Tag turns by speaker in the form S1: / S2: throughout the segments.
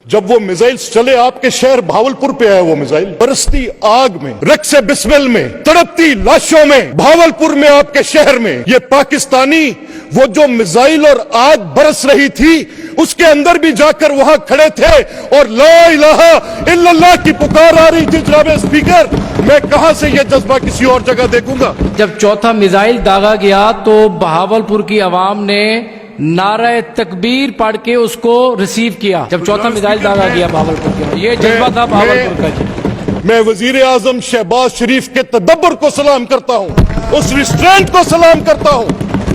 S1: जब वो मिसाइल्स चले आपके शहर भावलपुर पे आया वो मिसाइल, बरसती आग में, रक्स बिस्मिल में, तड़पती लाशों में, भावलपुर में आपके शहर में ये पाकिस्तानी वो जो मिसाइल और आग बरस रही थी उसके अंदर भी जाकर वहां खड़े थे और ला इलाहा इल्लल्लाह की पुकार आ रही थी। जनाब स्पीकर, मैं कहां से ये जज्बा किसी और जगह देखूंगा।
S2: जब चौथा मिसाइल दागा गया तो बहावलपुर की आवाम ने नारा तकबीर पढ़ के उसको रिसीव किया। जब चौथा मिसाइल दागा गया बहावलपुर के, ये जज्बा था बहावलपुर का जी।
S1: मैं वजीर आजम शहबाज शरीफ के तदब्बर को सलाम करता हूं, उस रिस्ट्रेंट को सलाम करता हूं,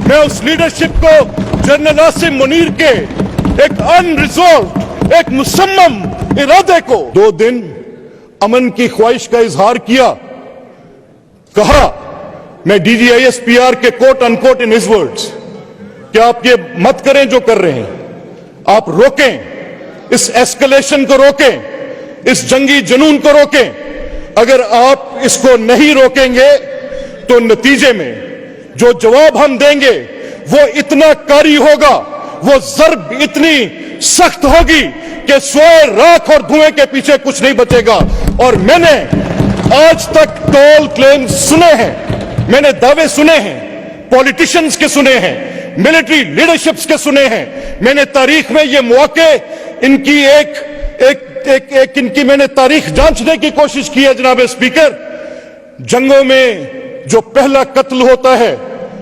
S1: मैं उस लीडरशिप को, जनरल आसिम मुनीर के एक अनरिजॉल्व, एक मुसम्मम इरादे को 2 दिन अमन की ख्वाहिश का इजहार किया। कहा मैं DGISPR के quote unquote in his words कि आप ये मत करें जो कर रहे हैं, आप रोकें, इस एस्केलेशन को रोकें, इस जंगी जुनून को रोकें। अगर आप इसको नहीं रोकेंगे तो नतीजे में जो जवाब हम देंगे वो इतना कारी होगा, वो ज़र्ब इतनी सख्त होगी कि सोए राख और धुएं के पीछे कुछ नहीं बचेगा। और मैंने आज तक टोल क्लेम सुने हैं, मैंने दावे सुने हैं, पॉलिटिशियंस के सुने हैं, मिलिट्री लीडरशिप्स के सुने हैं। मैंने तारीख में ये मौके इनकी एक इनकी मैंने तारीख जांचने की कोशिश की है। जनाब स्पीकर, जंगों में जो पहला कत्ल होता है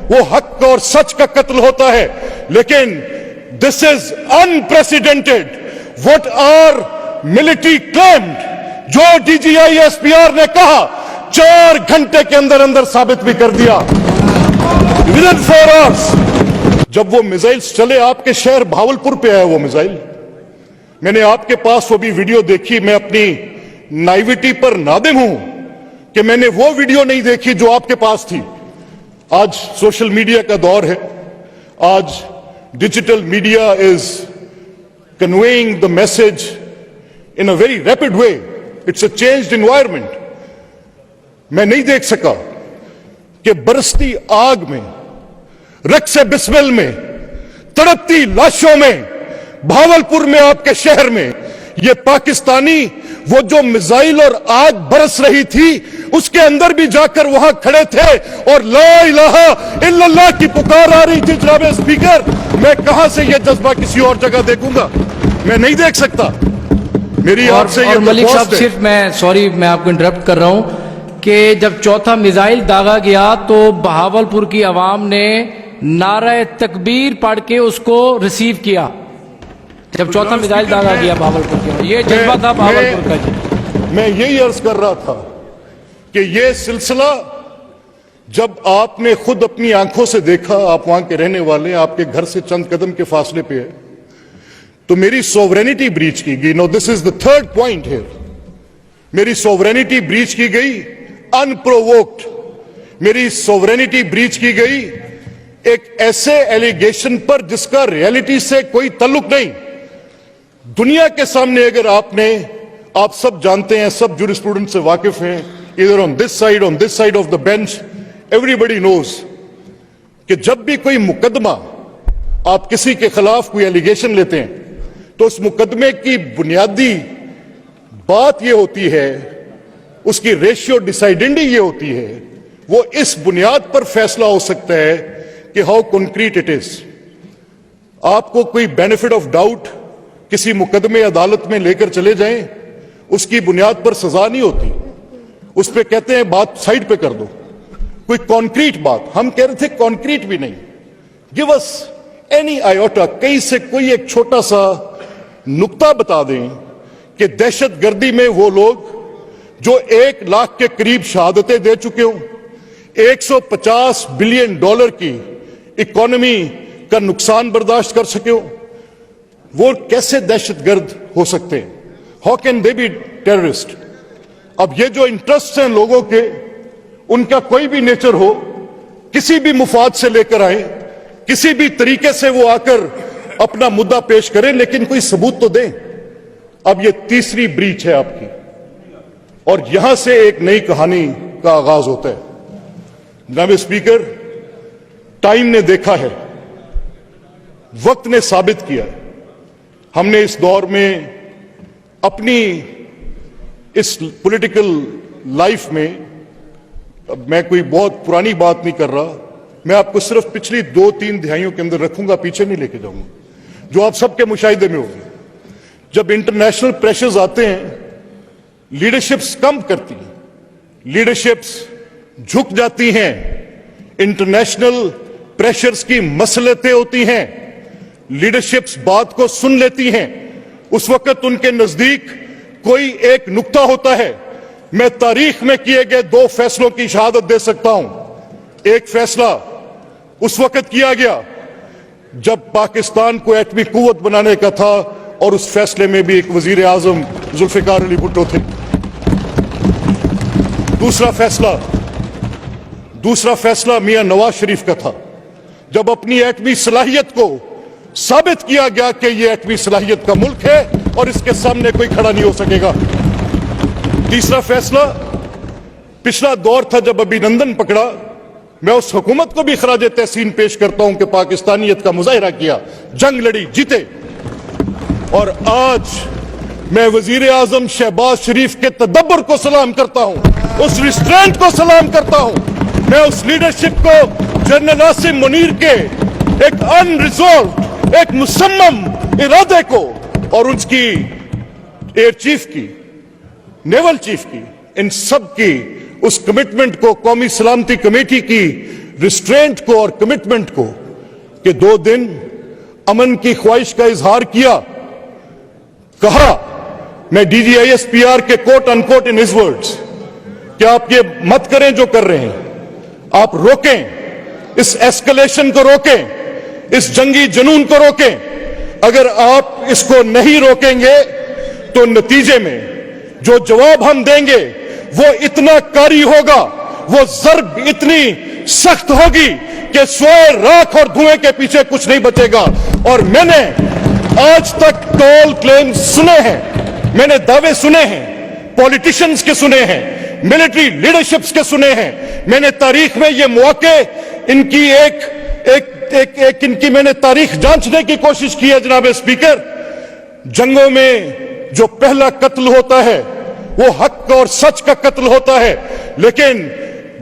S1: वो हक और सच का कत्ल होता है, लेकिन this is unprecedented what are military claimed. जो DGISPR ने कहा 4 घंटे के अंदर अंदर साबित भी कर दिया, विदिन 4 आवर्स। जब वो मिसाइल्स चले आपके शहर भावलपुर पे आया वो मिसाइल, मैंने आपके पास वो भी वीडियो देखी। मैं अपनी नाइविटी पर नादिम हूं कि मैंने वो वीडियो नहीं देखी जो आपके पास थी। आज सोशल मीडिया का दौर है, आज digital media is conveying the message in a very rapid way, it's a changed environment. मैं नहीं देख सका कि बरसती आग में, रक्स बिस्मिल में, तड़पती लाशों में, भावलपुर में आपके शहर में ये पाकिस्तानी वो जो मिसाइल और आग बरस रही थी उसके अंदर भी जाकर वहां खड़े थे और ला इलाहा इल्लल्लाह की पुकार आ रही थी। जनाब स्पीकर, मैं कहां से ये जज्बा किसी और जगह देखूंगा, मैं नहीं देख सकता। मेरी आपसे ये
S2: मलिक साहब, सिर्फ मैं आपको इंटरप्ट कर रहा हूं कि जब चौथा मिसाइल दागा गया तो बहावलपुर की आवाम ने नारा तकबीर पढ़ के उसको रिसीव किया। जब चौथा मिसाइल दागा गया बहावलपुर के, ये जज्बा था बहावलपुर का जी।
S1: मैं यही अर्ज कर रहा था कि ये सिलसिला जब आपने खुद अपनी आंखों से देखा, आप वहां के रहने वाले, आपके घर से चंद कदम के फासले पे है, तो मेरी सोवरेनिटी ब्रीच की गई। No, this is the third point here. मेरी सोवरेनिटी ब्रीच की गई अनप्रोवोक्ड, मेरी सोवरेनिटी ब्रीच की गई एक ऐसे एलिगेशन पर जिसका रियलिटी से कोई ताल्लुक नहीं। दुनिया के सामने अगर आप सब जानते हैं, सब जूरिस्प्रूडेंस से वाकिफ हैं, इधर on this side of the bench, everybody knows कि जब भी कोई मुकदमा आप किसी के खिलाफ कोई एलिगेशन लेते हैं तो उस मुकदमे की बुनियादी बात यह होती है, उसकी रेशियो डिसाइडेंडी ये होती है, वो इस बुनियाद पर फैसला हो सकता है कि हाउ कॉन्क्रीट इट इज। आपको कोई बेनिफिट ऑफ डाउट किसी मुकदमे अदालत में लेकर चले जाएं, उसकी बुनियाद पर सजा नहीं होती, उस पे कहते हैं बात साइड पे कर दो। कोई कॉन्क्रीट बात, हम कह रहे थे कॉन्क्रीट भी नहीं, गिव अस एनी आयोटा, कहीं से कोई एक छोटा सा नुक्ता बता दें कि दहशतगर्दी में वो लोग जो 1 लाख के करीब शहादतें दे चुके हों, $150 बिलियन की इकोनॉमी का नुकसान बर्दाश्त कर सके हो, वो कैसे दहशतगर्द हो सकते हैं? How can they B terrorist? अब ये जो इंटरेस्ट हैं लोगों के, उनका कोई भी नेचर हो, किसी भी मुफाद से लेकर आए, किसी भी तरीके से वो आकर अपना मुद्दा पेश करें, लेकिन कोई सबूत तो दें। अब ये तीसरी ब्रीच है आपकी, और यहां से एक नई कहानी का आगाज होता है। जनाब स्पीकर, टाइम ने देखा है, वक्त ने साबित किया है, हमने इस दौर में अपनी इस पॉलिटिकल लाइफ में, अब मैं कोई बहुत पुरानी बात नहीं कर रहा, मैं आपको सिर्फ पिछली 2-3 दिहाइयों के अंदर रखूंगा, पीछे नहीं लेके जाऊंगा, जो आप सबके मुशाहिदे में होगी। जब इंटरनेशनल प्रेशर्स आते हैं, लीडरशिप्स कम करती हैं, लीडरशिप्स झुक जाती हैं, इंटरनेशनल प्रेशर्स की मसलतें होती हैं, लीडरशिप्स बात को सुन लेती हैं, उस वक्त उनके नजदीक कोई एक नुक्ता होता है। मैं तारीख में किए गए 2 फैसलों की शहादत दे सकता हूं। एक फैसला उस वक्त किया गया जब पाकिस्तान को एटमी कुव्वत बनाने का था, और उस फैसले में भी एक वजीर आजम जुल्फिकार अली भुट्टो थे। दूसरा फैसला मियां नवाज शरीफ का था, जब अपनी एटमी सलाहियत को साबित किया गया कि यह एटमी सलाहियत का मुल्क है और इसके सामने कोई खड़ा नहीं हो सकेगा। तीसरा फैसला पिछला दौर था जब अभिनंदन पकड़ा। मैं उस हुकूमत को भी खराज तहसीन पेश करता हूं कि पाकिस्तानियत का मुजाहिरा किया, जंग लड़ी, जीते। और आज मैं वजीर आजम शहबाज शरीफ के तदब्बर को सलाम करता हूं, उस रिस्ट्रेंट को सलाम करता हूं। मैं उस लीडरशिप को, जनरल आसिम मुनीर के एक अनरिजॉल्व, एक मुसम्मम इरादे को, और उसकी एयर चीफ की, नेवल चीफ की, इन सब की उस कमिटमेंट को, कौमी सलामती कमेटी की रिस्ट्रेंट को और कमिटमेंट को, कि 2 दिन अमन की ख्वाहिश का इजहार किया, कहा, मैं DGISPR के quote unquote in his words, कि आप ये मत करें जो कर रहे हैं, आप रोकें, इस एस्केलेशन को रोकें, इस जंगी जुनून को रोकें। अगर आप इसको नहीं रोकेंगे तो नतीजे में जो जवाब हम देंगे वो इतना कारी होगा, वो ज़र्ब इतनी सख्त होगी कि सोए राख और धुएं के पीछे कुछ नहीं बचेगा। और मैंने आज तक टोल क्लेम सुने हैं, मैंने दावे सुने हैं, पॉलिटिशियंस के सुने हैं, मिलिट्री लीडरशिप्स के सुने हैं। मैंने तारीख में ये मौके, इनकी इनकी मैंने तारीख जांचने की कोशिश की है जनाब स्पीकर। जंगों में जो पहला कत्ल होता है वो हक और सच का कत्ल होता है, लेकिन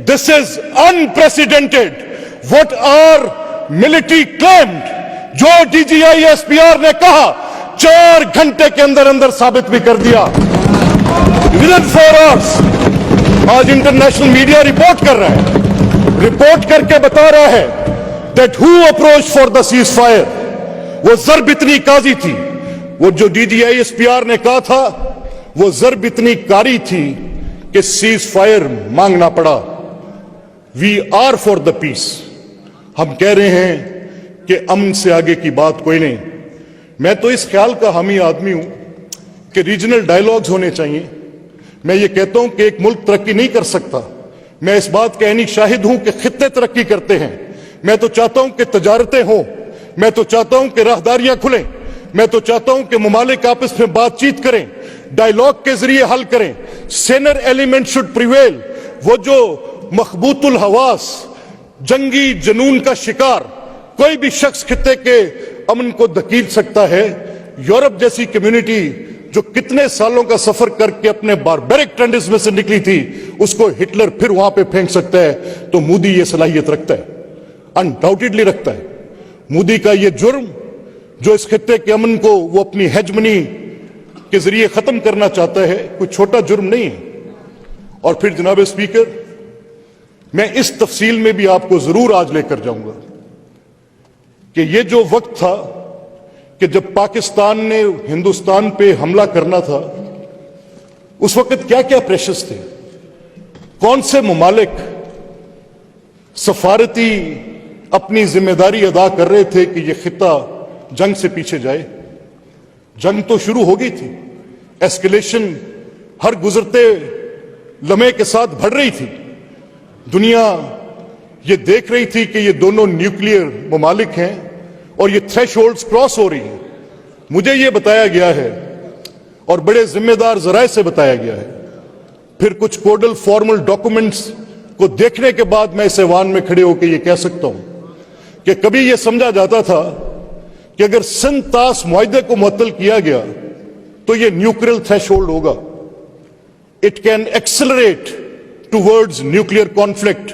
S1: this is unprecedented. What are military claimed, जो DGISPR ने कहा, 4 घंटे के अंदर अंदर साबित भी कर दिया, विदिन 4 आवर्स। आज इंटरनेशनल मीडिया रिपोर्ट कर रहा है, रिपोर्ट करके बता रहा है that who approached for the ceasefire। वो ज़र्ब इतनी काजी थी, वो जो DGISPR ने कहा था, वो ज़र्ब इतनी कारी थी कि सीज फायर मांगना पड़ा। We are for the peace. हम कह रहे हैं कि अमन से आगे की बात कोई नहीं। मैं तो इस ख्याल का हामी आदमी हूं कि रीजनल डायलॉग्स होने चाहिए। मैं ये कहता हूं कि एक मुल्क तरक्की नहीं कर सकता। मैं इस बात का ऐनी शाहिद हूं कि खित्ते तरक्की करते हैं। मैं तो चाहता हूं कि तजारतें हों, मैं तो चाहता हूं कि राहदारियां खुलें, मैं तो चाहता हूं कि ममालिक आपस में बातचीत करें, डायलॉग के जरिए हल करें। सेनर एलिमेंट शुड प्रिवेल। वो जो मखबूतुल हवास, जंगी जुनून का शिकार कोई भी शख्स खित्ते के अमन को धकेल सकता है। यूरोप जैसी कम्युनिटी जो कितने सालों का सफर करके अपने बारबेरिक टेंडेंसीज में से निकली थी, उसको हिटलर फिर वहां पे फेंक सकता है। तो मोदी ये सलाहियत रखता है, अनडाउटेडली रखता है। मोदी का ये जुर्म जो इस खित्ते के अमन को वो अपनी हेजमनी के जरिए खत्म करना चाहता है, कोई छोटा जुर्म नहीं है। और फिर जनाब स्पीकर, मैं इस तफसील में भी आपको जरूर आज लेकर जाऊंगा कि ये जो वक्त था कि जब पाकिस्तान ने हिंदुस्तान पे हमला करना था, उस वक्त क्या क्या प्रेशर्स थे, कौन से ममालिक सफारती अपनी जिम्मेदारी अदा कर रहे थे कि यह खित्ता जंग से पीछे जाए। जंग तो शुरू हो गई थी, एस्केलेशन हर गुजरते लम्हे के साथ बढ़ रही थी। दुनिया ये देख रही थी कि ये दोनों न्यूक्लियर ममालिक हैं और ये थ्रेशोल्ड्स क्रॉस हो रही हैं। मुझे ये बताया गया है और बड़े जिम्मेदार जराए से बताया गया है, फिर कुछ कोडल फॉर्मल डॉक्यूमेंट्स को देखने के बाद मैं इस ऐवान में खड़े होकर ये कह सकता हूं कि कभी ये समझा जाता था कि अगर सिंध तास मुआहदे को मुअत्तल किया गया تو یہ نیوکلیئر تھریشولڈ ہوگا. It can accelerate towards nuclear conflict.